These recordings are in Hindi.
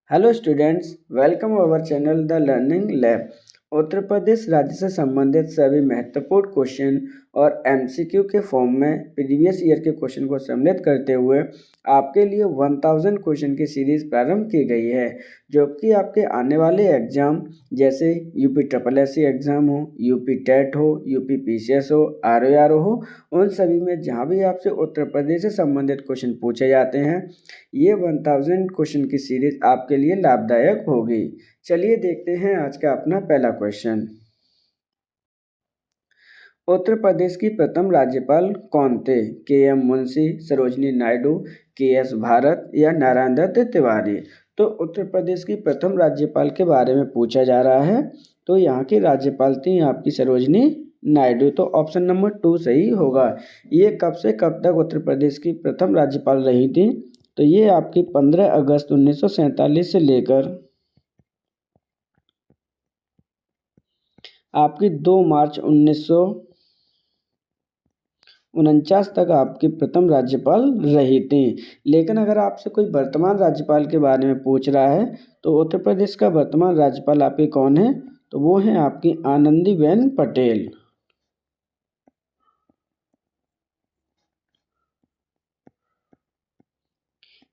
Hello students, welcome our channel the learning lab. Uttar Pradesh राज्य से संबंधित सभी महत्वपूर्ण क्वेश्चन और एमसीक्यू के फॉर्म में प्रीवियस ईयर के क्वेश्चन को सम्मिलित करते हुए आपके लिए 1000 क्वेश्चन की सीरीज प्रारंभ की गई है, जो कि आपके आने वाले एग्जाम जैसे यूपी ट्रिपल एससी एग्जाम हो, यूपी टेट हो, यूपी पीसीएस हो, आरओआरओ हो, उन सभी में जहां भी आपसे उत्तर प्रदेश से संबंधित क्वेश्चन पूछे जाते हैं, ये 1000 क्वेश्चन की सीरीज आपके लिए लाभदायक होगी। चलिए देखते हैं आज का अपना पहला क्वेश्चन। उत्तर प्रदेश की प्रथम राज्यपाल कौन थे? के.एम. मुंशी, सरोजनी नायडू, के.एस. भारत या नारायण दत्त तिवारी? तो उत्तर प्रदेश की प्रथम राज्यपाल के बारे में पूछा जा रहा है। तो यहाँ की राज्यपाल थी आपकी सरोजनी नायडू। तो ऑप्शन नंबर 2 सही होगा। ये कब से कब तक उत्तर प्रदेश की प्रथम राज्यपाल रही थी? तो ये आपकी 15 अगस्त 1947 से लेकर आपकी 2 मार्च 1949 तक आपकी प्रथम राज्यपाल रही थी। लेकिन अगर आपसे कोई वर्तमान राज्यपाल के बारे में पूछ रहा है तो उत्तर प्रदेश का वर्तमान राज्यपाल आपके कौन है? तो वो है आपकी आनंदीबेन पटेल।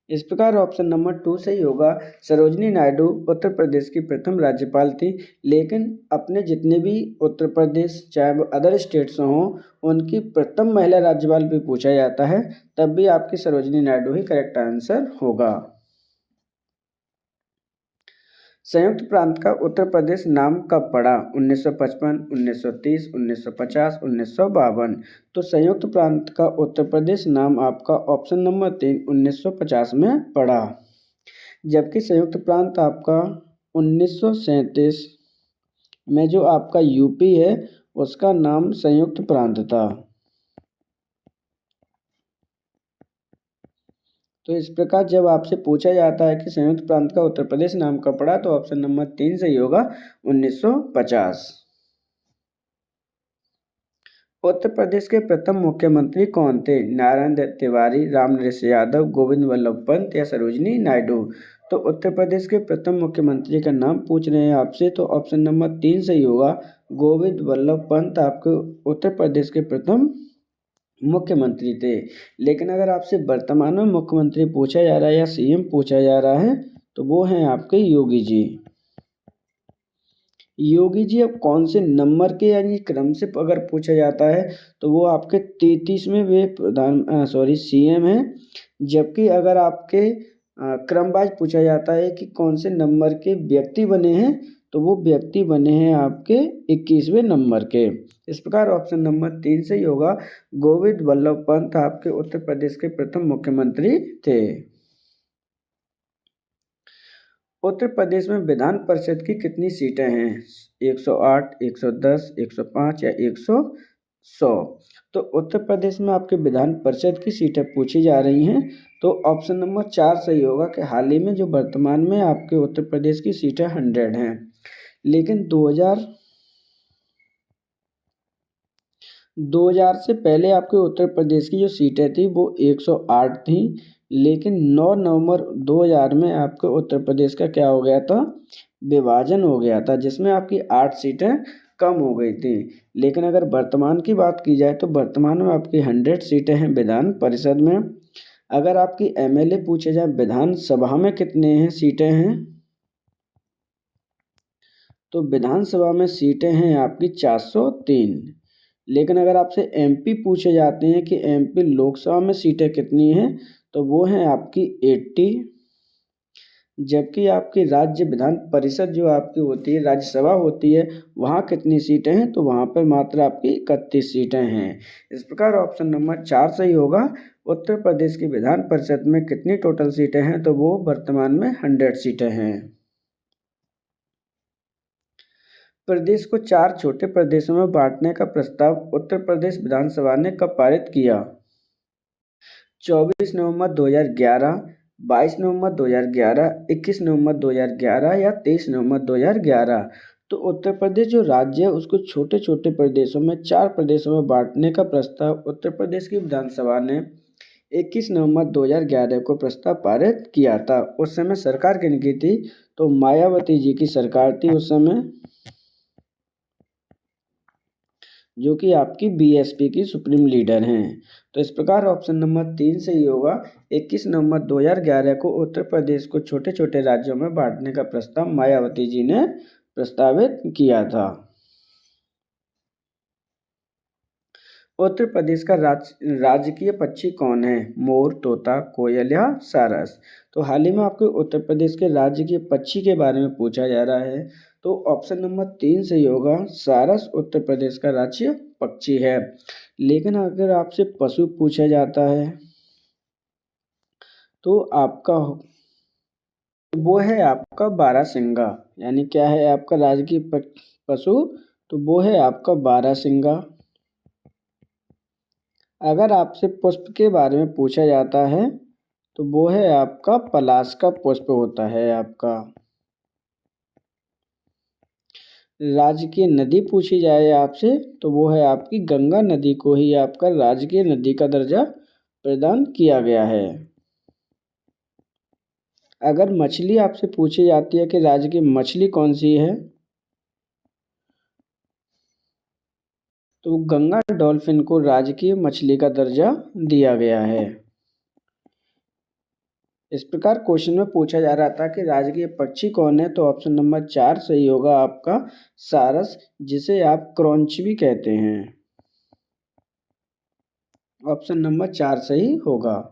इस प्रकार ऑप्शन नंबर 2 सही होगा। सरोजनी नायडू उत्तर प्रदेश की प्रथम राज्यपाल थी, लेकिन अपने जितने भी उत्तर प्रदेश चाहे वो अदर स्टेट्स हों, उनकी प्रथम महिला राज्यपाल भी पूछा जाता है, तब भी आपकी सरोजनी नायडू ही करेक्ट आंसर होगा। संयुक्त प्रांत का उत्तर प्रदेश नाम कब पड़ा? 1955, 1930, 1950, 1952? तो संयुक्त प्रांत का उत्तर प्रदेश नाम आपका ऑप्शन नंबर 3 1950 में पड़ा, जबकि संयुक्त प्रांत आपका 1937 में जो आपका यूपी है उसका नाम संयुक्त प्रांत था। तो इस प्रकार जब आपसे पूछा जाता है कि संयुक्त प्रांत का उत्तर प्रदेश नाम कब पड़ा, तो ऑप्शन नंबर 3 सही होगा, 1950। उत्तर प्रदेश के प्रथम मुख्यमंत्री कौन थे? नारायण दत्त तिवारी, रामनरेश यादव, गोविंद वल्लभ पंत या सरोजनी नायडू? तो उत्तर प्रदेश के प्रथम मुख्यमंत्री का नाम पूछ रहे हैं आपसे, तो ऑप्शन नंबर 3 सही होगा, गोविंद वल्लभ पंत आपके उत्तर प्रदेश के प्रथम मुख्यमंत्री थे। लेकिन अगर आपसे वर्तमान में मुख्यमंत्री पूछा जा रहा है या सीएम पूछा जा रहा है, तो वो हैं आपके योगी जी। योगी जी अब कौन से नंबर के यानी क्रम से अगर पूछा जाता है तो वो आपके 33वें वे सीएम हैं, जबकि अगर आपके क्रम वाइज पूछा जाता है कि कौन से नंबर के व्यक्ति बने हैं, तो वो व्यक्ति बने हैं आपके 21वें नंबर के। इस प्रकार ऑप्शन नंबर 3 सही होगा, गोविंद वल्लभ पंत आपके उत्तर प्रदेश के प्रथम मुख्यमंत्री थे। उत्तर प्रदेश में विधान परिषद की कितनी सीटें हैं? 108, 110, 105 या 100? तो उत्तर प्रदेश में आपके विधान परिषद की सीटें पूछी जा रही हैं, तो ऑप्शन नंबर 4 सही होगा कि हाल ही में जो वर्तमान में आपके उत्तर प्रदेश की सीटें 100 हैं, लेकिन 2000 से पहले आपके उत्तर प्रदेश की जो सीटें थी वो 108 थी, लेकिन 9 नवंबर 2000 में आपके उत्तर प्रदेश का क्या हो गया था? विभाजन हो गया था, जिसमें आपकी 8 सीटें कम हो गई थी। लेकिन अगर वर्तमान की बात की जाए तो वर्तमान में आपकी 100 सीटें हैं विधान परिषद में। अगर आपकी एमएलए पूछे जाए विधानसभा में कितने हैं सीटें हैं, तो विधानसभा में सीटें हैं आपकी 403। लेकिन अगर आपसे एमपी पूछे जाते हैं कि एमपी लोकसभा में सीटें कितनी हैं, तो वो हैं आपकी 80, जबकि आपकी राज्य विधान परिषद जो आपकी होती है, राज्यसभा होती है, वहाँ कितनी सीटें हैं? तो वहाँ पर मात्र आपकी 31 सीटें हैं। इस प्रकार ऑप्शन नंबर 4 सही होगा। उत्तर प्रदेश की विधान परिषद में कितनी टोटल सीटें हैं? तो वो वर्तमान में 100 सीटें हैं। प्रदेश को 4 छोटे प्रदेशों में बांटने का प्रस्ताव उत्तर प्रदेश विधानसभा ने कब पारित किया? 24 नवंबर 2011, 22 नवंबर 2011, 21 नवंबर 2011 या 23 नवंबर 2011? तो उत्तर प्रदेश जो राज्य है उसको छोटे छोटे प्रदेशों में 4 प्रदेशों में बांटने का प्रस्ताव उत्तर प्रदेश की विधानसभा ने 21 नवंबर 2011 को प्रस्ताव पारित किया था। उस समय सरकार किनकी थी? तो मायावती जी की सरकार थी उस समय, जो कि आपकी बीएसपी की सुप्रीम लीडर हैं। तो इस प्रकार ऑप्शन नंबर 3 सही होगा। 21 नवंबर 2011 को उत्तर प्रदेश को छोटे छोटे राज्यों में बांटने का प्रस्ताव मायावती जी ने प्रस्तावित किया था। उत्तर प्रदेश का राजकीय पक्षी कौन है? मोर, तोता, कोयल या सारस? तो हाल ही में आपको उत्तर प्रदेश के राजकीय पक्षी के बारे में पूछा जा रहा है। तो ऑप्शन नंबर 3 सही होगा। सारस उत्तर प्रदेश का राष्ट्रीय पक्षी है। लेकिन अगर आपसे पशु पूछा जाता है तो आपका वो है आपका बारहसिंगा। यानी क्या है आपका राजकीय पशु? तो वो है आपका बारहसिंगा। अगर आपसे पुष्प के बारे में पूछा जाता है तो वो है आपका पलाश का पुष्प होता है आपका। राजकीय नदी पूछी जाए आपसे तो वो है आपकी गंगा नदी को ही आपका राजकीय नदी का दर्जा प्रदान किया गया है। अगर मछली आपसे पूछी जाती है कि राजकीय मछली कौन सी है, तो गंगा डॉल्फिन को राजकीय मछली का दर्जा दिया गया है। इस प्रकार क्वेश्चन में पूछा जा रहा था कि राजकीय पक्षी कौन है, तो ऑप्शन नंबर 4 सही होगा आपका सारस, जिसे आप क्रॉन्च भी कहते हैं। ऑप्शन नंबर 4 सही होगा।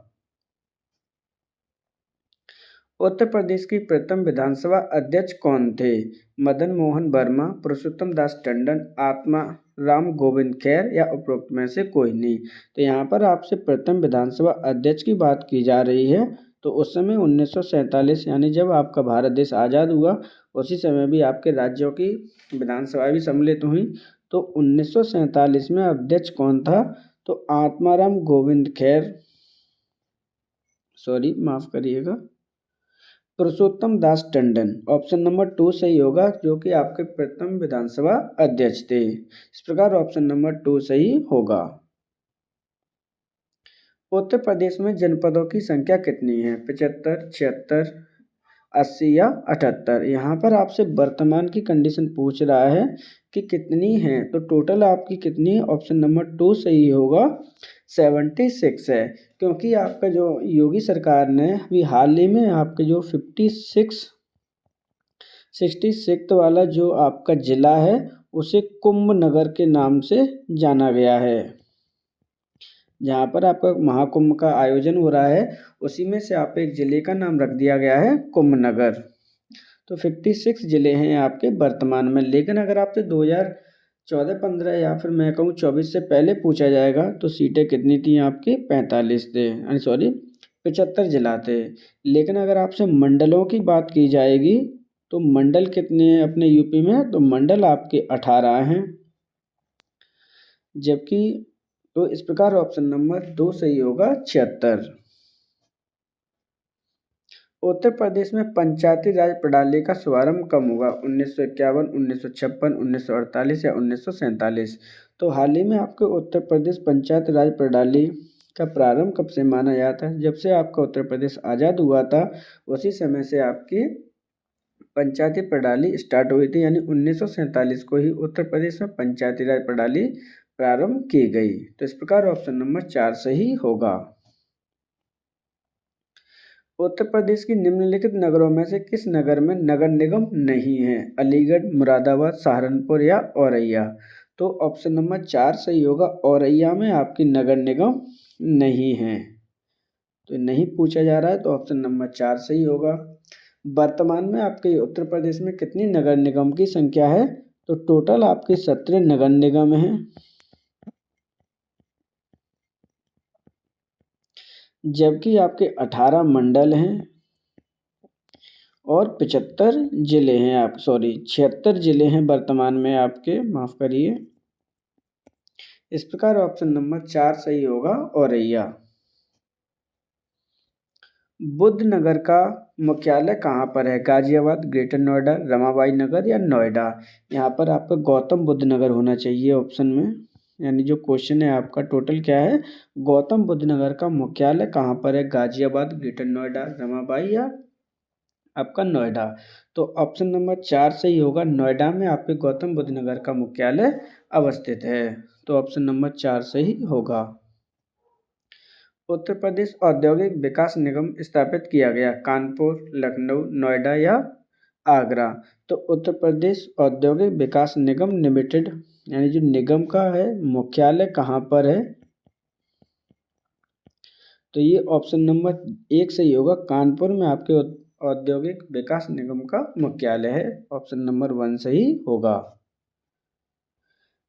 उत्तर प्रदेश की प्रथम विधानसभा अध्यक्ष कौन थे? मदन मोहन वर्मा, पुरुषोत्तम दास टंडन, आत्मा राम गोविंद खैर या उपरोक्त में से कोई नहीं? तो यहाँ पर आपसे प्रथम विधानसभा अध्यक्ष की बात की जा रही है। तो उस समय 1947 यानी जब आपका भारत देश आज़ाद हुआ, उसी समय भी आपके राज्यों की विधानसभा भी सम्मिलित हुई। तो 1947 में अध्यक्ष कौन था? तो आत्माराम गोविंद खैर, सॉरी माफ करिएगा, पुरुषोत्तम दास टंडन। ऑप्शन नंबर 2 सही होगा, जो कि आपके प्रथम विधानसभा अध्यक्ष थे। इस प्रकार ऑप्शन नंबर 2 सही होगा। उत्तर प्रदेश में जनपदों की संख्या कितनी है? 75, 76, 80 या 78? यहाँ पर आपसे वर्तमान की कंडीशन पूछ रहा है कि कितनी है, तो टोटल आपकी कितनी है? ऑप्शन नंबर 2 सही होगा, 76 है। क्योंकि आपका जो योगी सरकार ने अभी हाल ही में आपके जो 66 वाला जो आपका जिला है उसे कुंभ नगर के नाम से जाना गया है। जहाँ पर आपका महाकुंभ का आयोजन हो रहा है, उसी में से आप एक जिले का नाम रख दिया गया है कुंभ नगर। तो 56 जिले हैं आपके वर्तमान में। लेकिन अगर आपसे 2014-15 या फिर मैं कहूँ 24 से पहले पूछा जाएगा तो सीटें कितनी थी आपकी? 45 थे, सॉरी 75 जिला थे। लेकिन अगर आपसे मंडलों की बात की जाएगी तो मंडल कितने हैं अपने यूपी में? तो मंडल आपके 18 हैं। जबकि तो इस प्रकार ऑप्शन नंबर 2 सही होगा, 76। उत्तर प्रदेश में पंचायती राज प्रणाली का शुभारंभ कब हुआ? 1951, 1956, 1948 या 1947? तो हाल ही में आपके उत्तर प्रदेश पंचायत राज प्रणाली का प्रारंभ कब से माना जाता है? जब से आपका उत्तर प्रदेश आज़ाद हुआ था उसी समय से आपकी पंचायती प्रणाली स्टार्ट हुई थी। यानी 1947 को ही उत्तर प्रदेश में पंचायती राज प्रणाली प्रारंभ की गई। तो इस प्रकार ऑप्शन नंबर 4 सही होगा। उत्तर प्रदेश की निम्नलिखित नगरों में से किस नगर में नगर निगम नहीं है? अलीगढ़, मुरादाबाद, सहारनपुर या औरैया? तो ऑप्शन नंबर 4 सही होगा, औरैया में आपकी नगर निगम नहीं है। तो नहीं पूछा जा रहा है, तो ऑप्शन नंबर 4 सही होगा। वर्तमान में आपके उत्तर प्रदेश में कितनी नगर निगम की संख्या है? तो टोटल आपके 17 नगर निगम हैं। जबकि आपके 18 मंडल हैं और 75 जिले हैं। आप 76 जिले हैं वर्तमान में आपके, माफ करिए। इस प्रकार ऑप्शन नंबर 4 सही होगा, औरैया। बुद्ध नगर का मुख्यालय कहाँ पर है? गाजियाबाद, ग्रेटर नोएडा, रमाबाई नगर या नोएडा? यहाँ पर आपका गौतम बुद्ध नगर होना चाहिए ऑप्शन में। यानी जो क्वेश्चन है आपका टोटल क्या है, गौतम बुद्ध नगर का मुख्यालय कहाँ पर है, गाजियाबाद, ग्रेटर नोएडा, रमाबाई या आपका नोएडा। तो ऑप्शन नंबर 4 सही होगा, नोएडा में आपके गौतम बुद्ध नगर का मुख्यालय अवस्थित है। तो ऑप्शन नंबर 4 सही होगा। उत्तर प्रदेश औद्योगिक विकास निगम स्थापित किया गया, कानपुर, लखनऊ, नोएडा या आगरा। तो उत्तर प्रदेश औद्योगिक विकास निगम लिमिटेड यानी जो निगम का है मुख्यालय कहाँ पर है, तो ये ऑप्शन नंबर 1 सही होगा, कानपुर में आपके औद्योगिक विकास निगम का मुख्यालय है। ऑप्शन नंबर 1 सही होगा।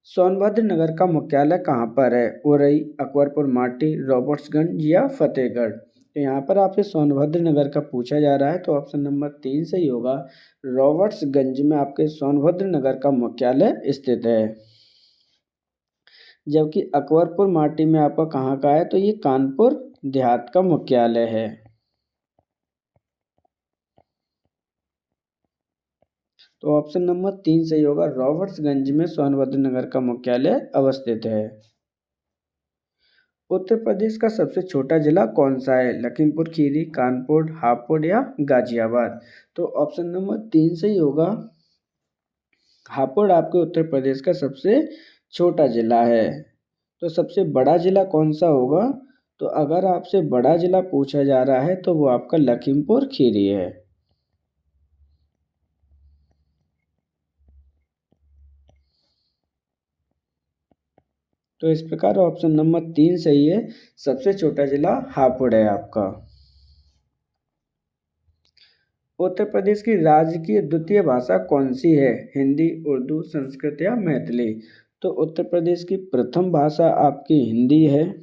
सोनभद्र नगर का मुख्यालय कहाँ पर है, उरई, अकबरपुर माटी, रॉबर्ट्सगंज या फतेहगढ़। तो यहाँ पर आपसे सोनभद्र नगर का पूछा जा रहा है, तो ऑप्शन नंबर 3 सही होगा, रॉबर्ट्सगंज में आपके सोनभद्र नगर का मुख्यालय स्थित है। जबकि अकबरपुर माटी में आपका कहाँ का है, तो ये कानपुर देहात का मुख्यालय है। तो ऑप्शन नंबर 3 सही होगा, रॉबर्ट्सगंज में सोनभद्र नगर का मुख्यालय अवस्थित है। उत्तर प्रदेश का सबसे छोटा जिला कौन सा है, लखीमपुर खीरी, कानपुर, हापुड़ या गाजियाबाद। तो ऑप्शन नंबर 3 सही होगा, हापुड़ आपके उत्तर प्रदेश का सबसे छोटा जिला है। तो सबसे बड़ा जिला कौन सा होगा, तो अगर आपसे बड़ा जिला पूछा जा रहा है तो वो आपका लखीमपुर खीरी है। तो इस प्रकार ऑप्शन नंबर 3 सही है, सबसे छोटा जिला हापुड़ है आपका। उत्तर प्रदेश की राज्य की द्वितीय भाषा कौन सी है, हिंदी, उर्दू, संस्कृत या मैथिली। तो उत्तर प्रदेश की प्रथम भाषा आपकी हिंदी है,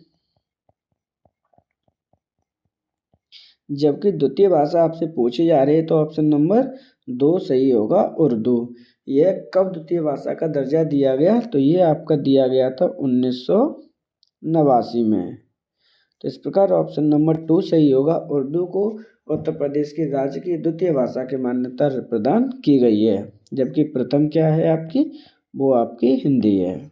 जबकि द्वितीय भाषा आपसे पूछी जा रही है तो ऑप्शन नंबर 2 सही होगा, उर्दू। यह कब द्वितीय भाषा का दर्जा दिया गया, तो ये आपका दिया गया था 1989 में। तो इस प्रकार ऑप्शन नंबर 2 सही होगा, उर्दू को उत्तर प्रदेश की राज्य की द्वितीय भाषा की मान्यता प्रदान की गई है, जबकि प्रथम क्या है आपकी, वो आपकी हिंदी है।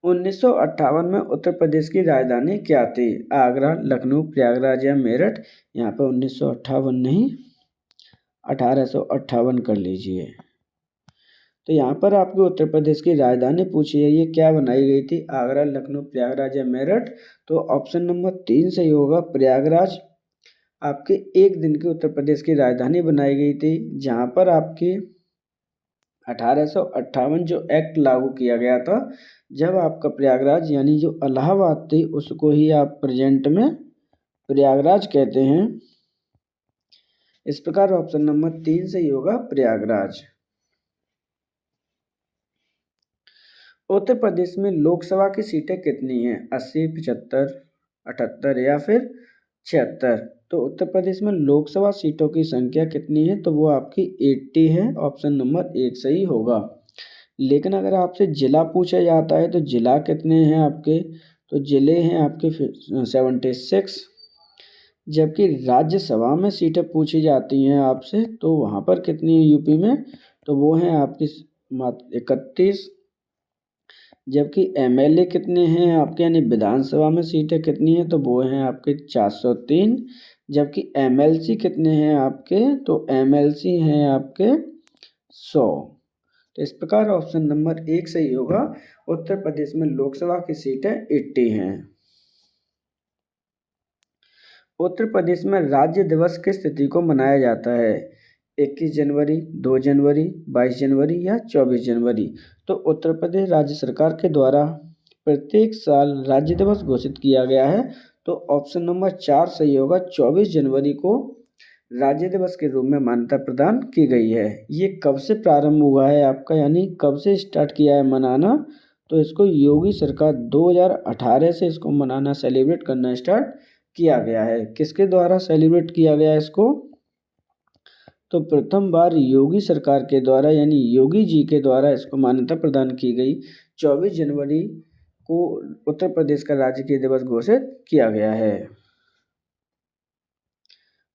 1958 में उत्तर प्रदेश की राजधानी क्या थी, आगरा, लखनऊ, प्रयागराज या मेरठ। यहाँ पे 1958 नहीं, 1858 कर लीजिए। तो यहाँ पर आपके उत्तर प्रदेश की राजधानी पूछी है, ये क्या बनाई गई थी, आगरा, लखनऊ, प्रयागराज या मेरठ। तो ऑप्शन नंबर 3 सही होगा, प्रयागराज आपके एक दिन की उत्तर प्रदेश की राजधानी बनाई गई थी, जहाँ पर आपकी 1858 जो एक्ट लागू किया गया था, जब आपका प्रयागराज यानी जो इलाहाबाद थी उसको ही आप प्रेजेंट में प्रयागराज कहते हैं। इस प्रकार ऑप्शन नंबर 3 सही होगा, प्रयागराज। उत्तर प्रदेश में लोकसभा की सीटें कितनी हैं, 80, 75, 78 या फिर 76। तो उत्तर प्रदेश में लोकसभा सीटों की संख्या कितनी है, तो वो आपकी 80 है। ऑप्शन नंबर 1 सही होगा। लेकिन अगर आपसे जिला पूछा जाता है तो जिला कितने हैं आपके, तो जिले हैं आपके 76। जबकि राज्यसभा में सीटें पूछी जाती हैं आपसे तो वहाँ पर कितनी है यूपी में, तो वो हैं आपकी 31। जबकि एमएलए कितने हैं आपके यानी विधानसभा में सीटें कितनी हैं, तो वो हैं आपके 403। जबकि एमएलसी कितने हैं आपके, तो एमएलसी हैं आपके 100। तो इस प्रकार ऑप्शन नंबर 1 सही होगा, उत्तर प्रदेश में लोकसभा की सीटें 80 हैं। उत्तर प्रदेश में राज्य दिवस किस तिथि को मनाया जाता है, 21 जनवरी, 2 जनवरी, 22 जनवरी या 24 जनवरी। तो उत्तर प्रदेश राज्य सरकार के द्वारा प्रत्येक साल राज्य दिवस घोषित किया गया है, तो ऑप्शन नंबर 4 सही होगा, 24 जनवरी को राज्य दिवस के रूप में मान्यता प्रदान की गई है। ये कब से प्रारंभ हुआ है आपका, यानी कब से स्टार्ट किया है मनाना, तो इसको योगी सरकार 2018 से इसको मनाना सेलिब्रेट करना स्टार्ट किया गया है। किसके द्वारा सेलिब्रेट किया गया है इसको, तो प्रथम बार योगी सरकार के द्वारा यानी योगी जी के द्वारा इसको मान्यता प्रदान की गई। 24 जनवरी को उत्तर प्रदेश का राजकीय दिवस घोषित किया गया है।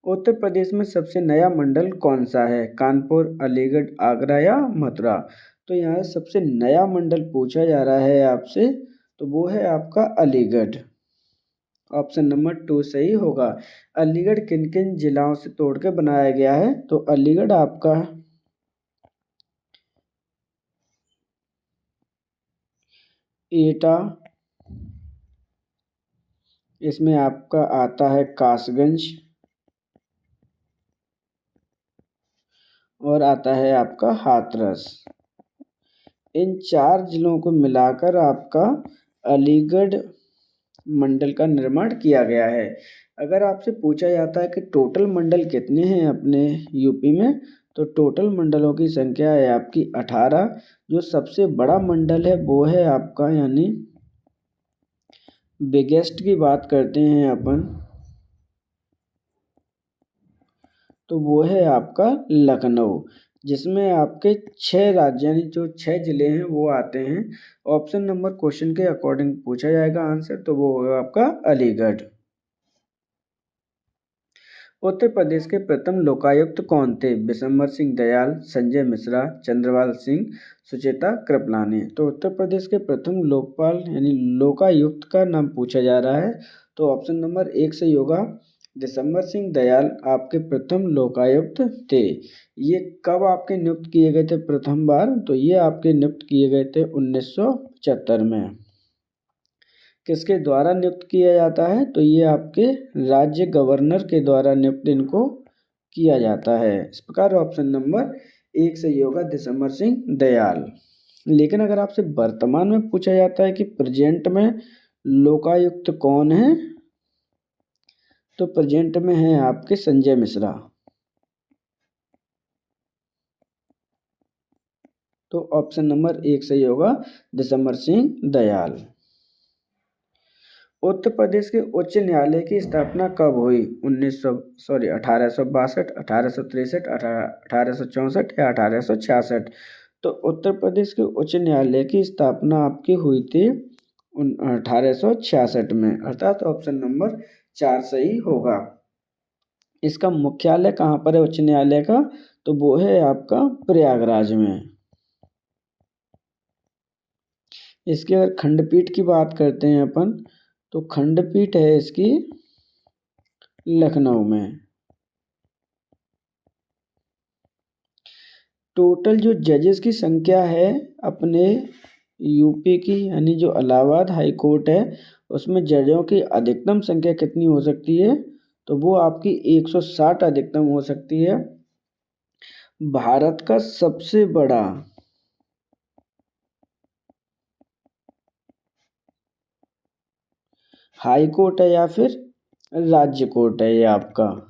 उत्तर प्रदेश में सबसे नया मंडल कौन सा है, कानपुर, अलीगढ़, आगरा या मथुरा। तो यहाँ सबसे नया मंडल पूछा जा रहा है आपसे, तो वो है आपका अलीगढ़। ऑप्शन नंबर 2 सही होगा। अलीगढ़ किन किन जिलाओं से तोड़ के बनाया गया है? तो अलीगढ़ आपका एटा, इसमें आपका आता है कासगंज, और आता है आपका हाथरस। इन 4 जिलों को मिलाकर आपका अलीगढ़ मंडल का निर्माण किया गया है। अगर आपसे पूछा जाता है कि टोटल मंडल कितने हैं अपने यूपी में, तो टोटल मंडलों की संख्या है आपकी 18। जो सबसे बड़ा मंडल है वो है आपका, यानी बिगेस्ट की बात करते हैं अपन, तो वो है आपका लखनऊ, जिसमें आपके 6 राज्य यानी जो 6 जिले हैं वो आते हैं। ऑप्शन नंबर क्वेश्चन के अकॉर्डिंग पूछा जाएगा आंसर, तो वो होगा आपका अलीगढ़। उत्तर प्रदेश के प्रथम लोकायुक्त कौन थे? बिशंबर सिंह दयाल, संजय मिश्रा, चंद्रपाल सिंह, सुचेता कृपलानी। तो उत्तर प्रदेश के प्रथम लोकपाल यानी लोकायुक्त का नाम पूछा जा रहा है, तो ऑप्शन नंबर 1 सही होगा। दिसंबर सिंह दयाल आपके प्रथम लोकायुक्त थे। ये कब आपके नियुक्त किए गए थे प्रथम बार? तो ये आपके नियुक्त किए गए थे 1975 में। किसके द्वारा नियुक्त किया जाता है? तो ये आपके राज्य गवर्नर के द्वारा नियुक्त इनको किया जाता है। इस प्रकार ऑप्शन नंबर 1 सही होगा, दिसंबर सिंह दयाल। लेकिन अगर आपसे वर्तमान में पूछा जाता है कि प्रेजेंट में लोकायुक्त कौन है, तो प्रेजेंट में है आपके संजय मिश्रा। तो ऑप्शन नंबर 1 सही होगा, दिसंबर सिंह दयाल। उत्तर प्रदेश के उच्च न्यायालय की स्थापना कब हुई? 1862, 1863, 1864 या 1866। तो उत्तर प्रदेश के उच्च न्यायालय की स्थापना आपकी हुई थी 1866 में, अर्थात ऑप्शन नंबर 4 सही होगा। इसका मुख्यालय कहाँ पर है उच्च न्यायालय का? तो वो है आपका प्रयागराज में। इसके अगर खंडपीठ की बात करते हैं अपन, तो खंडपीठ है इसकी लखनऊ में। टोटल जो जजेस की संख्या है अपने यूपी की, यानी जो इलाहाबाद हाई कोर्ट है, उसमें जजों की अधिकतम संख्या कितनी हो सकती है? तो वो आपकी 160 अधिकतम हो सकती है। भारत का सबसे बड़ा हाई कोर्ट है या फिर राज्य कोर्ट है ये आपका।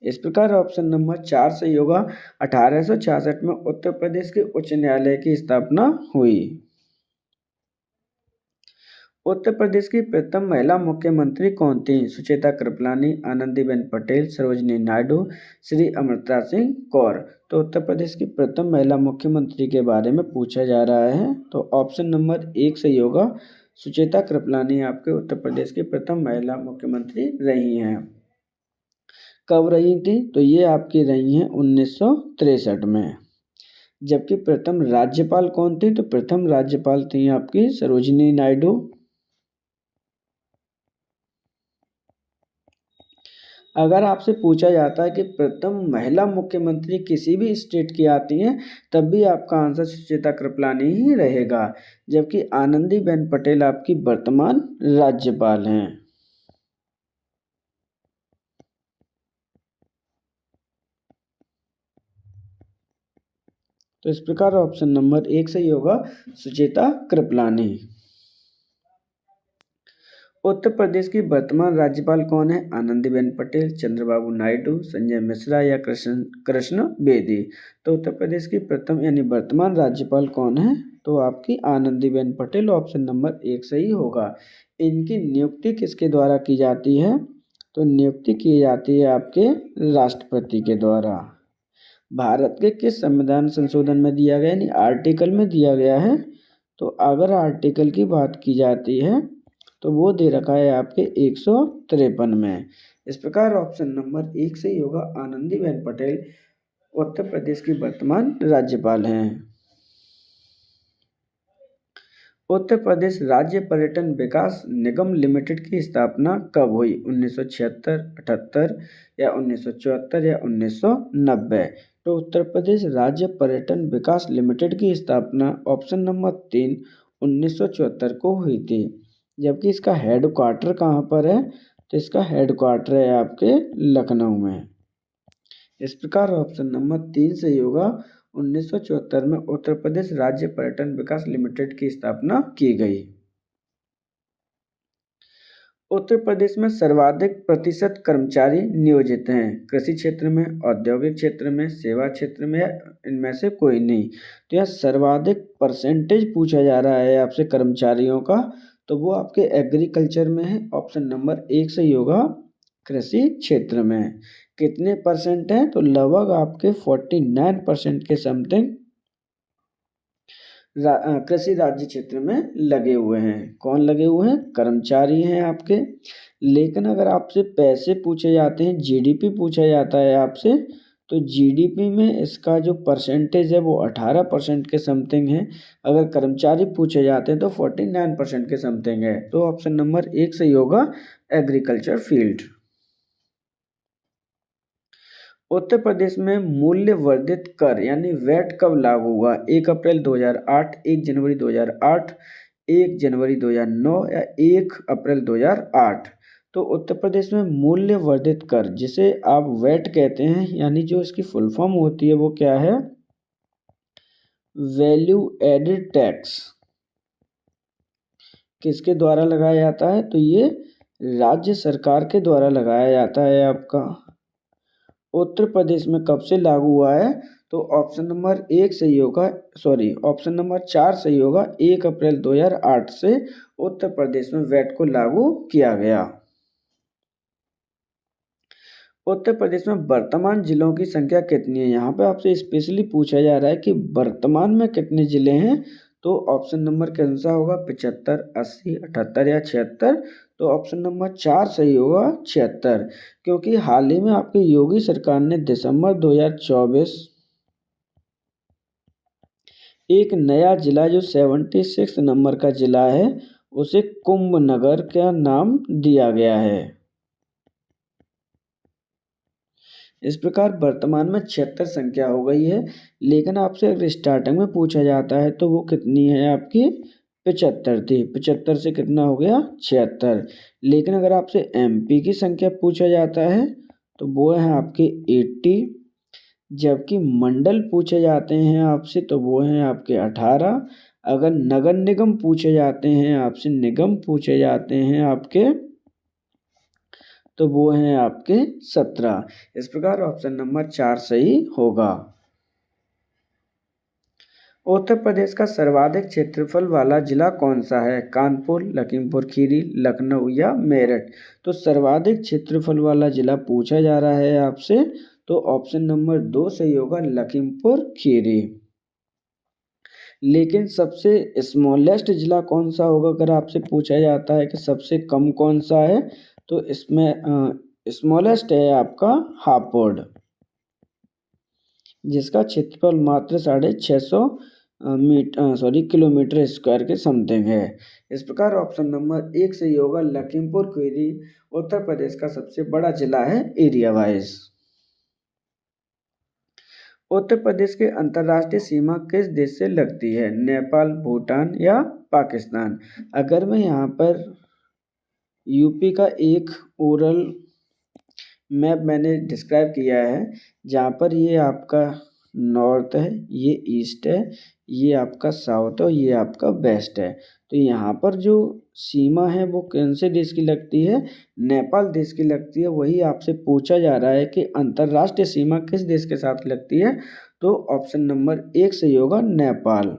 इस प्रकार ऑप्शन नंबर 4 सही होगा। 1866 में उत्तर प्रदेश के उच्च न्यायालय की स्थापना हुई। उत्तर प्रदेश की प्रथम महिला मुख्यमंत्री कौन थी? सुचेता कृपलानी, आनंदीबेन पटेल, सरोजिनी नायडू, श्री अमृता सिंह कौर। तो उत्तर प्रदेश की प्रथम महिला मुख्यमंत्री के बारे में पूछा जा रहा है, तो ऑप्शन नंबर 1 सही होगा। सुचेता कृपलानी आपके उत्तर प्रदेश की प्रथम महिला मुख्यमंत्री रही हैं। कब रही थी? तो ये आपकी रही हैं 1963 में। जबकि प्रथम राज्यपाल कौन थी? तो प्रथम राज्यपाल थी आपकी सरोजिनी नायडू। अगर आपसे पूछा जाता है कि प्रथम महिला मुख्यमंत्री किसी भी स्टेट की आती हैं, तब भी आपका आंसर सुचेता कृपलानी ही रहेगा, जबकि आनंदीबेन पटेल आपकी वर्तमान राज्यपाल हैं। तो इस प्रकार ऑप्शन नंबर 1 सही होगा, सुचेता कृपलानी। उत्तर प्रदेश की वर्तमान राज्यपाल कौन है? आनंदीबेन पटेल, चंद्रबाबू नायडू, संजय मिश्रा या कृष्ण बेदी। तो उत्तर प्रदेश की प्रथम यानी वर्तमान राज्यपाल कौन है? तो आपकी आनंदीबेन पटेल, ऑप्शन नंबर 1 सही होगा। इनकी नियुक्ति किसके द्वारा की जाती है? तो नियुक्ति की जाती है आपके राष्ट्रपति के द्वारा। भारत के किस संविधान संशोधन में दिया गया, यानी आर्टिकल में दिया गया है? तो अगर आर्टिकल की बात की जाती है, तो वो दे रखा है आपके 153 में। इस प्रकार ऑप्शन नंबर 1 सही होगा, आनंदीबेन पटेल उत्तर प्रदेश की वर्तमान राज्यपाल हैं। उत्तर प्रदेश राज्य पर्यटन विकास निगम लिमिटेड की स्थापना कब हुई? 1976, 78 या 1974 या 1990? तो उत्तर प्रदेश राज्य पर्यटन विकास लिमिटेड की स्थापना ऑप्शन नंबर 3 1974 को हुई थी। जबकि इसका हेड क्वार्टर कहाँ पर है? तो इसका हेड क्वार्टर है आपके लखनऊ में। इस प्रकार ऑप्शन नंबर 3 सही होगा। 1974 में उत्तर प्रदेश राज्य पर्यटन विकास लिमिटेड की स्थापना की गई। उत्तर प्रदेश में सर्वाधिक प्रतिशत कर्मचारी नियोजित हैं कृषि क्षेत्र में, औद्योगिक क्षेत्र में, सेवा क्षेत्र में, या इनमें से कोई नहीं। तो यह सर्वाधिक परसेंटेज पूछा जा रहा है आपसे कर्मचारियों का, तो वो आपके एग्रीकल्चर में है। ऑप्शन नंबर 1 सही होगा, कृषि क्षेत्र में। कितने परसेंट है? तो लगभग आपके 49% के समथिंग कृषि राज्य क्षेत्र में लगे हुए हैं। कौन लगे हुए हैं? कर्मचारी हैं आपके। लेकिन अगर आपसे पैसे पूछे जाते हैं, जीडीपी पूछा जाता है आपसे, तो जीडीपी में इसका जो परसेंटेज है वो 18% के समथिंग है। अगर कर्मचारी पूछे जाते हैं तो 49% के समथिंग है। तो ऑप्शन नंबर 1 सही होगा, एग्रीकल्चर फील्ड। उत्तर प्रदेश में मूल्य वर्धित कर यानी वैट कब लागू हुआ? 1 अप्रैल 2008, 1 जनवरी 2008, 1 जनवरी 2009 या 1 अप्रैल 2008? तो उत्तर प्रदेश में मूल्य वर्धित कर, जिसे आप वैट कहते हैं, यानी जो इसकी फुल फॉर्म होती है वो क्या है? Value added tax. किसके द्वारा लगाया जाता है? तो ये राज्य सरकार के द्वारा लगाया जाता है आपका। उत्तर प्रदेश में कब से लागू हुआ है? तो ऑप्शन नंबर 1 सही होगा, सॉरी ऑप्शन नंबर 4 सही होगा। 1 अप्रैल 2008 से उत्तर प्रदेश में वैट को लागू किया गया। उत्तर प्रदेश में वर्तमान जिलों की संख्या कितनी है? यहाँ पे आपसे स्पेशली पूछा जा रहा है कि वर्तमान में कितने जिले हैं। तो ऑप्शन नंबर कैसा सा होगा? 75, 80, 78 या 76? तो ऑप्शन नंबर 4 सही होगा, 76। क्योंकि हाल ही में आपकी योगी सरकार ने दिसंबर 2024 एक नया जिला जो 76 नंबर का जिला है उसे कुंभ नगर का नाम दिया गया है। इस प्रकार वर्तमान में 76 संख्या हो गई है। लेकिन आपसे अगर स्टार्टिंग में पूछा जाता है तो वो कितनी है आपकी? 75 थी। 75 से कितना हो गया? 76। लेकिन अगर आपसे एमपी की संख्या पूछा जाता है तो वो है आपके 80। जबकि मंडल पूछे जाते हैं आपसे तो वो हैं आपके 18। अगर नगर निगम पूछे जाते हैं आपसे, निगम पूछे जाते हैं आपके, तो वो हैं आपके 17। इस प्रकार ऑप्शन नंबर 4 सही होगा। उत्तर प्रदेश का सर्वाधिक क्षेत्रफल वाला जिला कौन सा है? कानपुर, लखीमपुर खीरी, लखनऊ या मेरठ? तो सर्वाधिक क्षेत्रफल वाला जिला पूछा जा रहा है आपसे, तो ऑप्शन नंबर 2 सही होगा, लखीमपुर खीरी। लेकिन सबसे स्मॉलेस्ट जिला कौन सा होगा? अगर आपसे पूछा जाता है कि सबसे कम कौन सा है, तो इसमें स्मॉलेस्ट है आपका हापुड़, जिसका क्षेत्रफल मात्र 650 किलोमीटर स्क्वायर के समथिंग है। इस प्रकार ऑप्शन नंबर 1 सही होगा, लखीमपुर खीरी उत्तर प्रदेश का सबसे बड़ा जिला है एरिया वाइज। उत्तर प्रदेश की अंतर्राष्ट्रीय सीमा किस देश से लगती है? नेपाल, भूटान या पाकिस्तान? अगर मैं यहाँ पर यूपी का एक ओरल मैप मैंने डिस्क्राइब किया है, जहाँ पर ये आपका नॉर्थ है, ये ईस्ट है, ये आपका साउथ है और ये आपका वेस्ट है। तो यहाँ पर जो सीमा है वो कौन से देश की लगती है? नेपाल देश की लगती है। वही आपसे पूछा जा रहा है कि अंतर्राष्ट्रीय सीमा किस देश के साथ लगती है? तो ऑप्शन नंबर 1 सही होगा, नेपाल।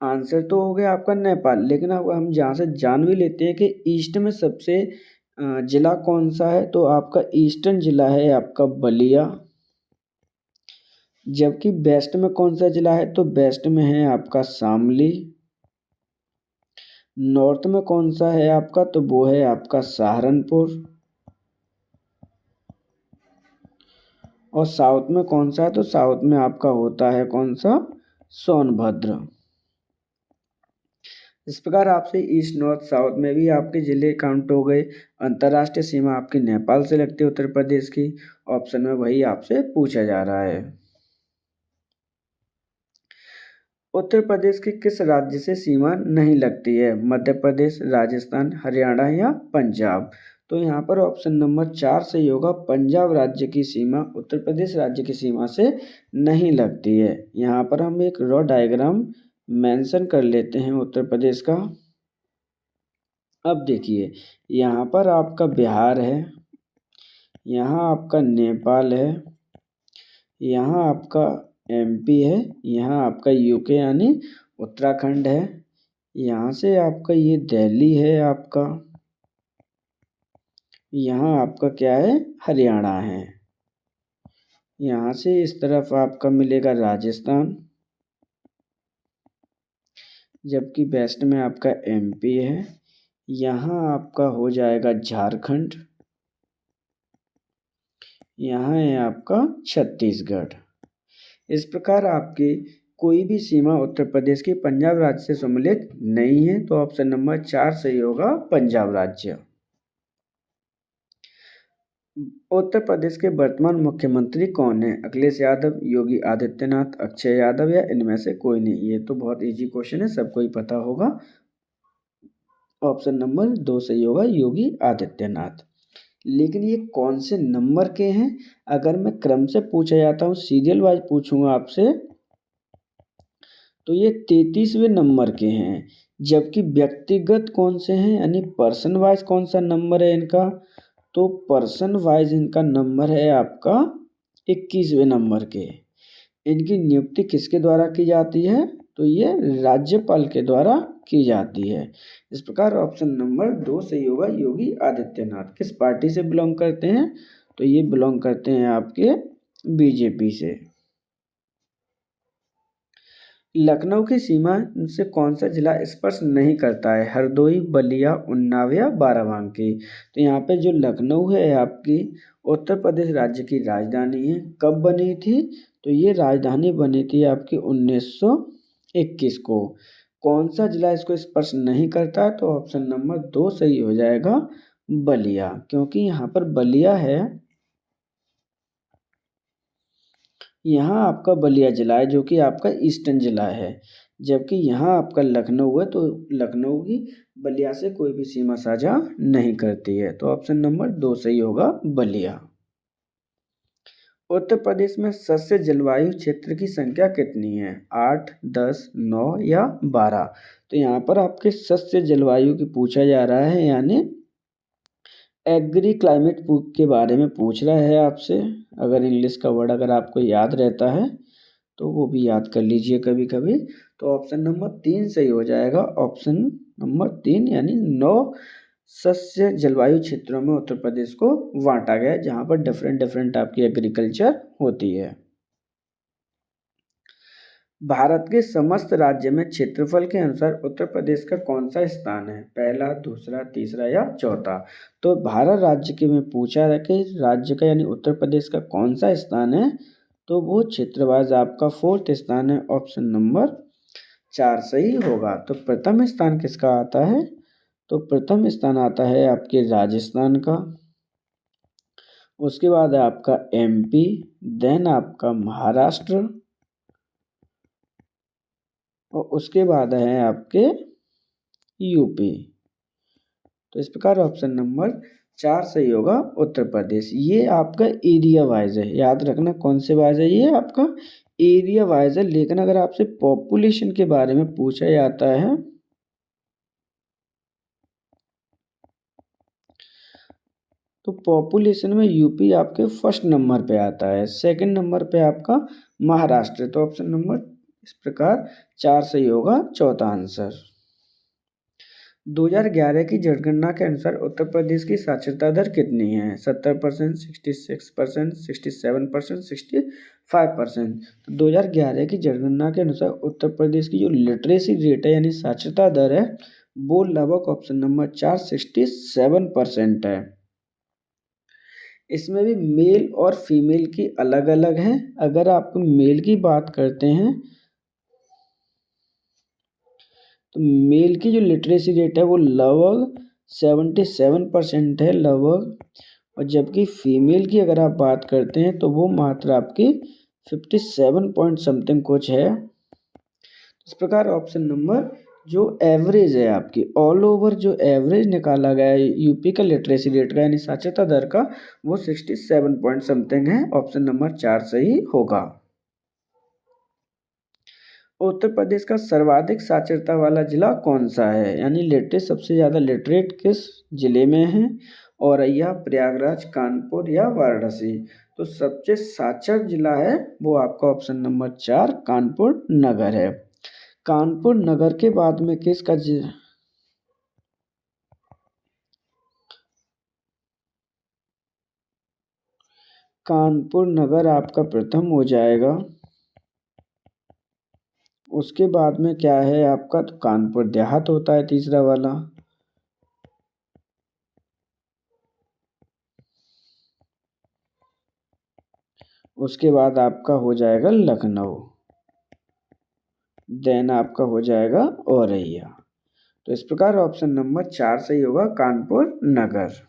आंसर तो हो गया आपका नेपाल। लेकिन अब हम जहाँ से जान भी लेते हैं कि ईस्ट में सबसे जिला कौन सा है, तो आपका ईस्टर्न जिला है आपका बलिया। जबकि वेस्ट में कौन सा जिला है? तो वेस्ट में है आपका शामली। नॉर्थ में कौन सा है आपका? तो वो है आपका सहारनपुर। और साउथ में कौन सा है, तो साउथ में आपका होता है कौन सा, सोनभद्र। इस प्रकार आपसे ईस्ट नॉर्थ साउथ में भी आपके जिले काउंट हो गए। अंतर्राष्ट्रीय सीमा आपकी नेपाल से लगती है उत्तर प्रदेश की। ऑप्शन में वही आपसे पूछा जा रहा है। उत्तर प्रदेश के किस राज्य से सीमा नहीं लगती है, मध्य प्रदेश, राजस्थान, हरियाणा या पंजाब। तो यहाँ पर ऑप्शन नंबर 4 सही होगा। पंजाब राज्य की सीमा उत्तर प्रदेश राज्य की सीमा से नहीं लगती है। यहाँ पर हम एक रॉ डायग्राम मेंशन कर लेते हैं उत्तर प्रदेश का। अब देखिए, यहाँ पर आपका बिहार है, यहाँ आपका नेपाल है, यहाँ आपका एमपी है, यहाँ आपका यूके यानी उत्तराखंड है, यहाँ से आपका ये दिल्ली है आपका, यहाँ आपका क्या है, हरियाणा है। यहाँ से इस तरफ आपका मिलेगा राजस्थान, जबकि वेस्ट में आपका एमपी है। यहाँ आपका हो जाएगा झारखंड, यहाँ है आपका छत्तीसगढ़। इस प्रकार आपकी कोई भी सीमा उत्तर प्रदेश की पंजाब राज्य से सम्मिलित नहीं है, तो ऑप्शन नंबर 4 सही होगा, पंजाब राज्य। उत्तर प्रदेश के वर्तमान मुख्यमंत्री कौन है, अखिलेश यादव, योगी आदित्यनाथ, अक्षय यादव या इनमें से कोई नहीं। ये तो बहुत इजी क्वेश्चन है, सबको ही पता होगा। ऑप्शन नंबर 2 सही होगा, योगी आदित्यनाथ। लेकिन ये कौन से नंबर के हैं, अगर मैं क्रम से पूछा जाता हूँ, सीरियल वाइज पूछूंगा आपसे, तो ये 33वें नंबर के हैं। जबकि व्यक्तिगत कौन से हैं, यानी पर्सन वाइज कौन सा नंबर है इनका, तो पर्सन वाइज इनका नंबर है आपका 21वें नंबर के। इनकी नियुक्ति किसके द्वारा की जाती है, तो ये राज्यपाल के द्वारा की जाती है। इस प्रकार ऑप्शन नंबर 2 सही होगा, योगी आदित्यनाथ। किस पार्टी से बिलोंग करते हैं, तो ये बिलोंग करते हैं आपके बीजेपी से। लखनऊ की सीमा से कौन सा जिला स्पर्श नहीं करता है, हरदोई, बलिया, उन्नाव या बाराबंकी। तो यहाँ पे जो लखनऊ है आपकी उत्तर प्रदेश राज्य की राजधानी है। कब बनी थी, तो ये राजधानी बनी थी आपकी 1921 को। कौन सा जिला इसको स्पर्श नहीं करता है, तो ऑप्शन नंबर 2 सही हो जाएगा, बलिया। क्योंकि यहाँ पर बलिया है, यहाँ आपका बलिया जिला है जो कि आपका ईस्टर्न जिला है। जबकि यहाँ आपका लखनऊ है, तो लखनऊ की बलिया से कोई भी सीमा साझा नहीं करती है। तो ऑप्शन नंबर 2 सही होगा, बलिया। उत्तर प्रदेश में सस्य जलवायु क्षेत्र की संख्या कितनी है, 8, 10, 9 या 12। तो यहाँ पर आपके सस्य जलवायु की पूछा जा रहा है, यानी एग्री क्लाइमेट के बारे में पूछ रहा है आपसे। अगर इंग्लिश का वर्ड अगर आपको याद रहता है तो वो भी याद कर लीजिए कभी कभी। तो ऑप्शन नंबर 3 सही हो जाएगा, ऑप्शन नंबर 3 यानी 9 सस्य जलवायु क्षेत्रों में उत्तर प्रदेश को बांटा गया है, जहाँ पर डिफरेंट आपकी एग्रीकल्चर होती है। भारत के समस्त राज्य में क्षेत्रफल के अनुसार उत्तर प्रदेश का कौन सा स्थान है, पहला, दूसरा, तीसरा या चौथा। तो भारत राज्य के में पूछा है कि राज्य का यानी उत्तर प्रदेश का कौन सा स्थान है, तो वो क्षेत्रवाइज आपका 4th स्थान है, ऑप्शन नंबर 4 सही होगा। तो प्रथम स्थान किसका आता है, तो प्रथम स्थान आता है आपके राजस्थान का, उसके बाद है आपका एमपी, देन आपका महाराष्ट्र, और उसके बाद है आपके यूपी। तो इस प्रकार ऑप्शन नंबर 4 सही होगा, उत्तर प्रदेश। ये आपका एरिया वाइज है, याद रखना कौन से वाइज है, ये आपका एरिया वाइज है। लेकिन अगर आपसे पॉपुलेशन के बारे में पूछा जाता है, तो पॉपुलेशन में यूपी आपके फर्स्ट नंबर पे आता है, सेकंड नंबर पे आपका महाराष्ट्र। तो ऑप्शन नंबर इस प्रकार 4 सही होगा, चौथा आंसर। 2011 की जनगणना के अनुसार उत्तर प्रदेश की साक्षरता दर कितनी है, 70%, 66%, 67%, 65%। तो 2011 की जनगणना के अनुसार उत्तर प्रदेश की जो लिटरेसी रेट है यानी साक्षरता दर है, वो लगभग ऑप्शन नंबर 4 67% है। इसमें भी मेल और फीमेल की अलग अलग है। अगर आप मेल की बात करते हैं तो मेल की जो लिटरेसी रेट है वो लगभग 77% है लगभग, और जबकि फीमेल की अगर आप बात करते हैं तो वो मात्र आपकी 57 पॉइंट समथिंग कुछ है। इस प्रकार ऑप्शन नंबर जो एवरेज है आपकी ऑल ओवर जो एवरेज निकाला गया है यूपी का लिटरेसी रेट का यानी साक्षरता दर का, वो 67 पॉइंट समथिंग है। ऑप्शन नंबर 4 सही होगा। उत्तर प्रदेश का सर्वाधिक साक्षरता वाला जिला कौन सा है, यानी लिटरेट सबसे ज़्यादा लिटरेट किस जिले में है, औरैया, प्रयागराज, कानपुर या वाराणसी। तो सबसे साक्षर जिला है वो आपका ऑप्शन नंबर 4 कानपुर नगर है। कानपुर नगर के बाद में किसका कानपुर नगर आपका प्रथम हो जाएगा। उसके बाद में क्या है आपका, तो कानपुर देहात होता है तीसरा वाला। उसके बाद आपका हो जाएगा लखनऊ, देन आपका हो जाएगा औरैया। तो इस प्रकार ऑप्शन नंबर 4 सही होगा कानपुर नगर।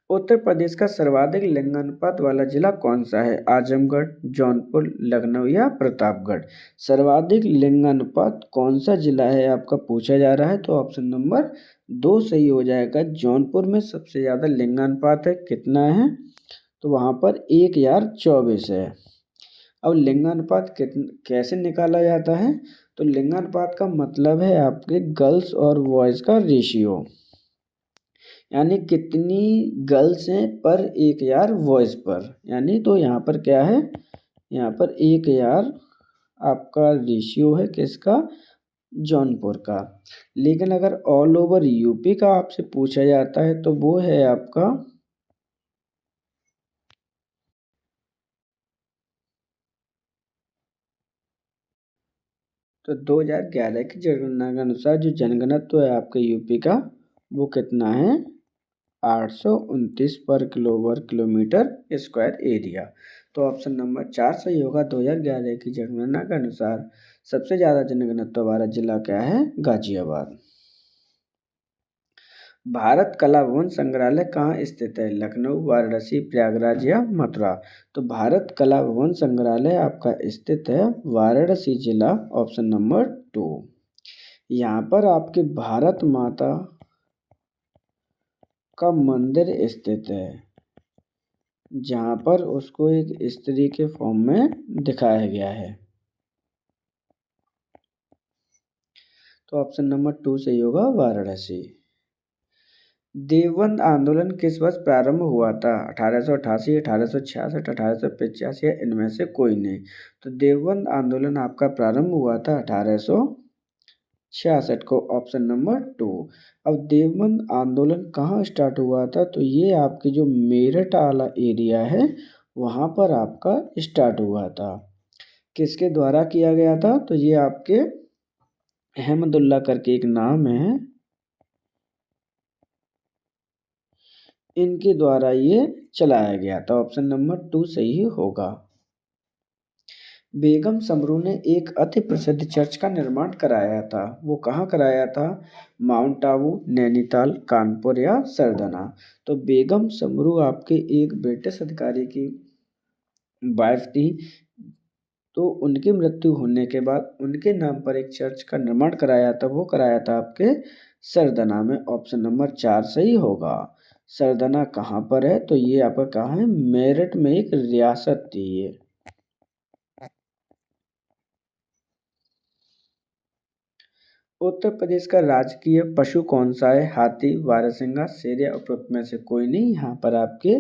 उत्तर प्रदेश का सर्वाधिक लिंगानुपात वाला जिला कौन सा है, आजमगढ़, जौनपुर, लखनऊ या प्रतापगढ़। सर्वाधिक लिंगानुपात कौन सा जिला है आपका पूछा जा रहा है, तो ऑप्शन नंबर 2 सही हो जाएगा। जौनपुर में सबसे ज़्यादा लिंगानुपात है, कितना है, तो वहाँ पर 1024 है। अब लिंगानुपात कैसे निकाला जाता है, तो लिंगानुपात का मतलब है आपके गर्ल्स और बॉयज़ का रेशियो, यानी कितनी गर्ल्स हैं पर 1000 बॉयज़ पर, यानी तो यहाँ पर क्या है, यहाँ पर 1000 आपका रेशियो है किसका, जौनपुर का। लेकिन अगर ऑल ओवर यूपी का आपसे पूछा जाता है तो वो है आपका, तो 2011 की जनगणना के अनुसार जो जनघनत्व है आपके यूपी का वो कितना है, 829 पर वर्ग किलोमीटर स्क्वायर एरिया। तो ऑप्शन नंबर 4 सही होगा। 2011 की जनगणना के अनुसार सबसे ज़्यादा जनघनत्व वाला जिला क्या है, गाजियाबाद। भारत कला भवन संग्रहालय कहाँ स्थित है, लखनऊ, वाराणसी, प्रयागराज या मथुरा। तो भारत कला भवन संग्रहालय आपका स्थित है वाराणसी जिला, ऑप्शन नंबर 2। यहाँ पर आपके भारत माता का मंदिर स्थित है, जहाँ पर उसको एक स्त्री के फॉर्म में दिखाया गया है। तो ऑप्शन नंबर 2 सही होगा वाराणसी। देवबंद आंदोलन किस वर्ष प्रारंभ हुआ था, 1888, 1866, 1885 या इनमें से कोई नहीं। तो देवबंद आंदोलन आपका प्रारंभ हुआ था 1866 को, ऑप्शन नंबर 2। अब देवबंद आंदोलन कहाँ स्टार्ट हुआ था, तो ये आपकी जो मेरठ वाला एरिया है वहाँ पर आपका स्टार्ट हुआ था। किसके द्वारा किया गया था, तो ये आपके अहमदुल्ला करके एक नाम है, इनके द्वारा ये चलाया गया था। ऑप्शन नंबर 2 सही होगा। बेगम समरू ने एक अति प्रसिद्ध चर्च का निर्माण कराया था, वो कहाँ कराया था, माउंट आबू, नैनीताल, कानपुर या सरदना। तो बेगम समरू आपके एक ब्रिटिश अधिकारी की वाइफ थी, तो उनकी मृत्यु होने के बाद उनके नाम पर एक चर्च का निर्माण कराया था, वो कराया था आपके सरदना में। ऑप्शन नंबर 4 सही होगा। सरदना कहाँ पर है, तो ये आपका कहाँ है, मेरठ में एक रियासत थी ये। उत्तर प्रदेश का राजकीय पशु कौन सा है, हाथी, बारहसिंगा, शेर या उपरोक्त में से कोई नहीं। यहाँ पर आपके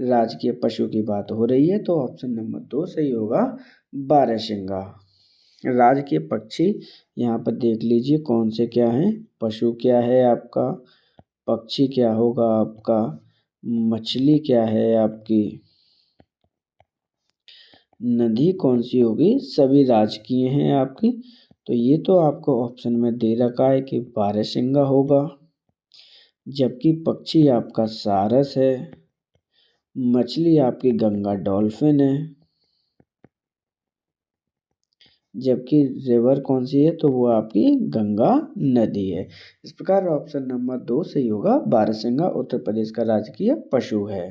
राजकीय पशु की बात हो रही है, तो ऑप्शन नंबर 2 सही होगा, बारहसिंगा। राजकीय पक्षी यहाँ पर देख लीजिए कौन से क्या हैं, पशु क्या है आपका, पक्षी क्या होगा आपका, मछली क्या है आपकी, नदी कौन सी होगी, सभी राजकीय हैं आपकी। तो ये तो आपको ऑप्शन में दे रखा है कि बारहसिंगा होगा। जबकि पक्षी आपका सारस है। मछली आपकी गंगा डॉल्फिन है। जबकि रिवर कौन सी है, तो वो आपकी गंगा नदी है। इस प्रकार ऑप्शन नंबर 2 सही होगा। बारहसिंगा उत्तर प्रदेश का राजकीय पशु है।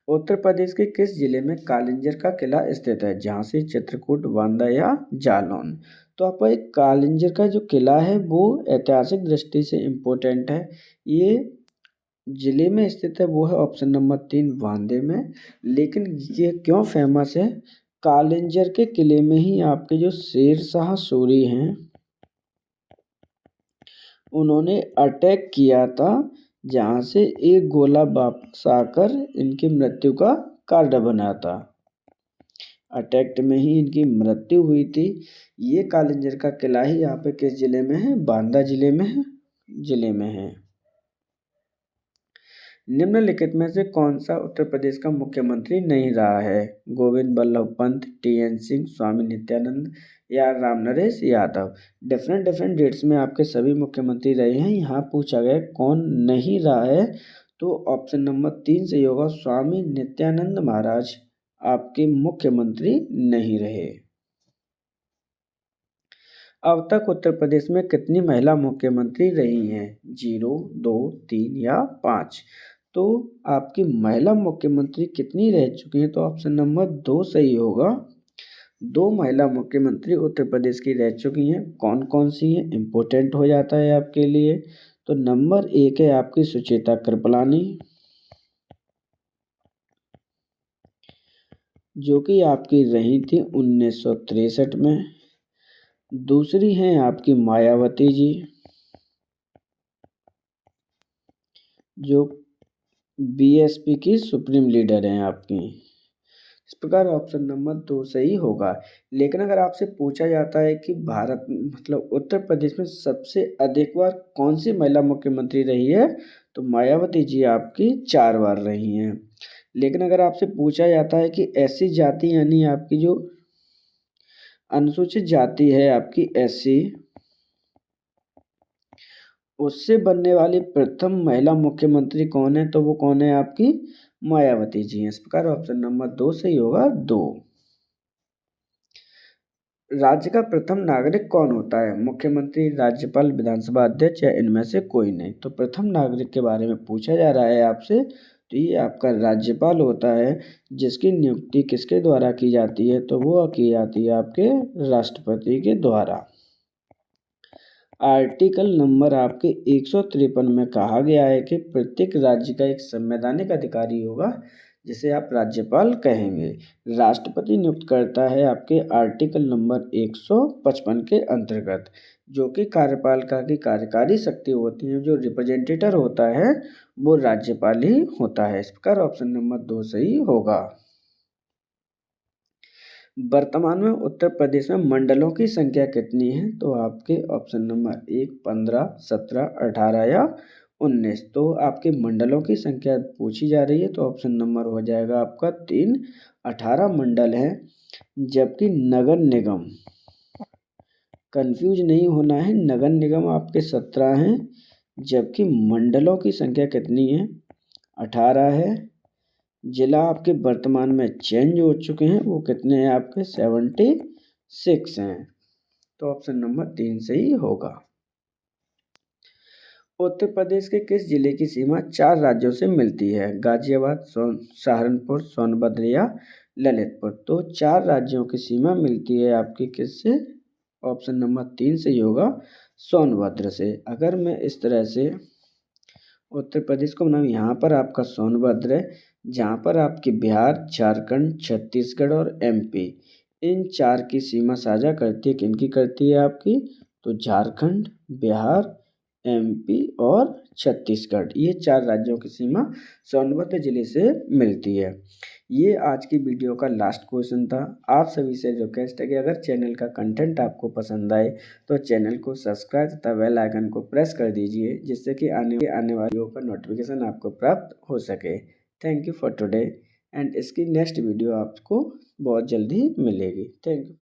उत्तर प्रदेश के किस जिले में कालिंजर का किला स्थित है? झांसी, चित्रकूट, बांदा या जालौन? तो आपका एक कालिंजर का जो किला है वो ऐतिहासिक दृष्टि से इम्पोर्टेंट है। ये जिले में स्थित है वो है ऑप्शन नंबर 3 बांदे में। लेकिन ये क्यों फेमस है? कालिंजर के किले में ही आपके जो शेर शाह सूरी हैं उन्होंने अटैक किया था, जहाँ से एक गोला वापस आकर इनकी मृत्यु का कारण बना था। अटैक में ही इनकी मृत्यु हुई थी। ये कालिंजर का किला ही यहाँ पे किस जिले में है? बांदा जिले में है। निम्नलिखित में से कौन सा उत्तर प्रदेश का मुख्यमंत्री नहीं रहा है? गोविंद बल्लभ पंत, टी.एन. सिंह, स्वामी नित्यानंद या राम नरेश यादव? डिफरेंट डेट्स में आपके सभी मुख्यमंत्री रहे हैं। यहाँ पूछा गया कौन नहीं रहा है, तो ऑप्शन नंबर 3 सही होगा। स्वामी नित्यानंद महाराज आपके मुख्यमंत्री नहीं रहे। अब तक उत्तर प्रदेश में कितनी महिला मुख्यमंत्री रही हैं? 0, 2, 3 या 5? तो आपकी महिला मुख्यमंत्री कितनी रह चुकी हैं? तो ऑप्शन नंबर 2 सही होगा। 2 महिला मुख्यमंत्री उत्तर प्रदेश की रह चुकी हैं। कौन कौन सी हैं? इम्पोर्टेंट हो जाता है आपके लिए। तो नंबर 1 है आपकी सुचेता कृपलानी, जो कि आपकी रही थी 1963 में। दूसरी हैं आपकी मायावती जी, जो बीएसपी की सुप्रीम लीडर हैं आपकी। इस प्रकार ऑप्शन नंबर 2 सही होगा। लेकिन अगर आपसे पूछा जाता है कि भारत मतलब उत्तर प्रदेश में सबसे अधिक बार कौन सी महिला मुख्यमंत्री रही है, तो मायावती जी आपकी 4 बार रही हैं। लेकिन अगर आपसे पूछा जाता है कि ऐसी जाति यानी आपकी जो अनुसूचित जाति है आपकी एससी, उससे बनने वाली प्रथम महिला मुख्यमंत्री कौन है, तो वो कौन है आपकी मायावती जी हैं। इस प्रकार ऑप्शन नंबर 2 सही होगा। 2। राज्य का प्रथम नागरिक कौन होता है? मुख्यमंत्री, राज्यपाल, विधानसभा अध्यक्ष या इनमें से कोई नहीं? तो प्रथम नागरिक के बारे में पूछा जा रहा है आपसे, तो ये आपका राज्यपाल होता है। जिसकी नियुक्ति किसके द्वारा की जाती है, तो वो की जाती है आपके राष्ट्रपति के द्वारा। आर्टिकल नंबर आपके 153 में कहा गया है कि प्रत्येक राज्य का एक संवैधानिक अधिकारी होगा, जिसे आप राज्यपाल कहेंगे। राष्ट्रपति नियुक्त करता है आपके आर्टिकल नंबर 155 के अंतर्गत, जो कि कार्यपालिका की कार्यकारी शक्ति होती है। जो रिप्रेजेंटेटर होता है वो राज्यपाल ही होता है। इस प्रकार ऑप्शन नंबर 2 सही होगा। वर्तमान में उत्तर प्रदेश में मंडलों की संख्या कितनी है? तो आपके ऑप्शन नंबर 1 15, 17, 18 या 19। तो आपके मंडलों की संख्या पूछी जा रही है, तो ऑप्शन नंबर हो जाएगा आपका 3, 18 मंडल हैं। जबकि नगर निगम, कंफ्यूज नहीं होना है, नगर निगम आपके 17 हैं। जबकि मंडलों की संख्या कितनी है? 18 है। जिला आपके वर्तमान में चेंज हो चुके हैं, वो कितने हैं आपके? 76 हैं। तो ऑप्शन नंबर 3 सही होगा। उत्तर प्रदेश के किस जिले की सीमा 4 राज्यों से मिलती है? गाजियाबाद, सहारनपुर, सोनभद्र या ललितपुर? तो 4 राज्यों की सीमा मिलती है आपकी किससे? ऑप्शन नंबर 3 सही होगा, सोनभद्र से। अगर मैं इस तरह से उत्तर प्रदेश को बनाऊँ, यहाँ पर आपका सोनभद्र है, जहाँ पर आपकी बिहार, झारखंड, छत्तीसगढ़ और एमपी, इन 4 की सीमा साझा करती है। किनकी करती है आपकी? तो झारखंड, बिहार, एमपी और छत्तीसगढ़, ये 4 राज्यों की सीमा सोनभद्र जिले से मिलती है। ये आज की वीडियो का लास्ट क्वेश्चन था। आप सभी से रिक्वेस्ट है कि अगर चैनल का कंटेंट आपको पसंद आए तो चैनल को सब्सक्राइब तथा बेल आइकन को प्रेस कर दीजिए, जिससे कि आने वाली वीडियो का नोटिफिकेशन आपको प्राप्त हो सके। Thank you for today and इसकी नेक्स्ट वीडियो आपको बहुत जल्दी मिलेगी। Thank you.